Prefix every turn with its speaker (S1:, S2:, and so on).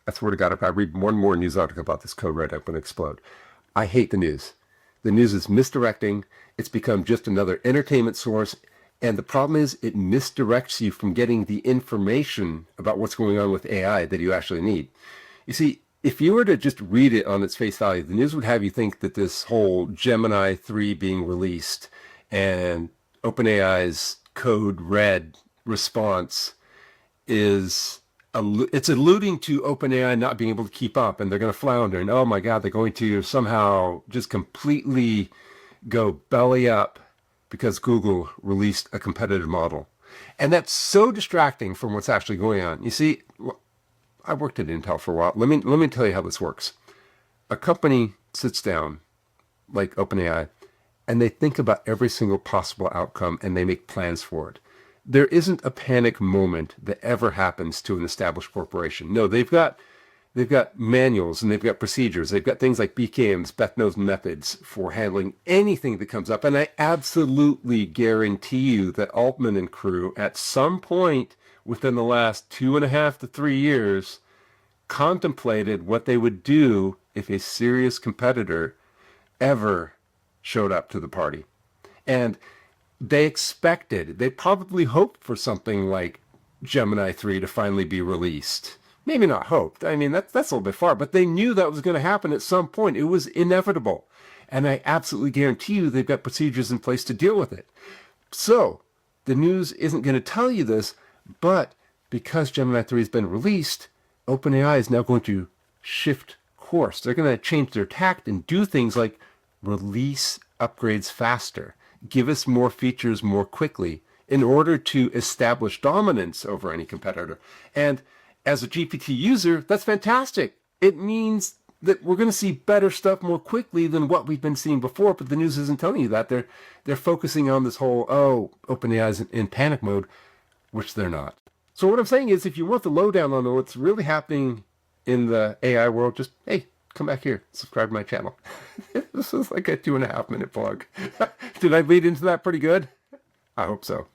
S1: I swear to God, if I read one more news article about this code red, I'm going to explode. I hate the news. The news is misdirecting. It's become just another entertainment source. And the problem is it misdirects you from getting the information about what's going on with AI that you actually need. You see, if you were to just read it on its face value, the news would have you think that this whole Gemini 3 being released and OpenAI's code red response is it's alluding to OpenAI not being able to keep up, and they're going to flounder, and oh my God, they're going to somehow just completely go belly up because Google released a competitive model. And that's so distracting from what's actually going on. You see, I worked at Intel for a while. Let me tell you how this works. A company sits down, like OpenAI, and they think about every single possible outcome and they make plans for it. There isn't a panic moment that ever happens to an established corporation. No, they've got manuals and they've got procedures. They've got things like BKMs, Beth knows methods for handling anything that comes up. And I absolutely guarantee you that Altman and crew at some point within the last 2.5 to 3 years contemplated what they would do if a serious competitor ever showed up to the party. And they probably hoped for something like Gemini 3 to finally be released. Maybe not hoped. I mean, that's a little bit far, but they knew that was going to happen at some point. It was inevitable. And I absolutely guarantee you they've got procedures in place to deal with it. So the news isn't going to tell you this, but because Gemini 3 has been released, OpenAI is now going to shift course. They're going to change their tact and do things like release upgrades faster, give us more features more quickly in order to establish dominance over any competitor. And as a GPT user, that's fantastic. It means that we're going to see better stuff more quickly than what we've been seeing before, but the news isn't telling you that. They're focusing on this whole, oh, OpenAI is in panic mode, which they're not. So what I'm saying is, if you want the lowdown on what's really happening in the AI world, just, hey, come back here, subscribe to my channel. This is like a 2.5 minute plug. Did I lead into that pretty good? I hope so.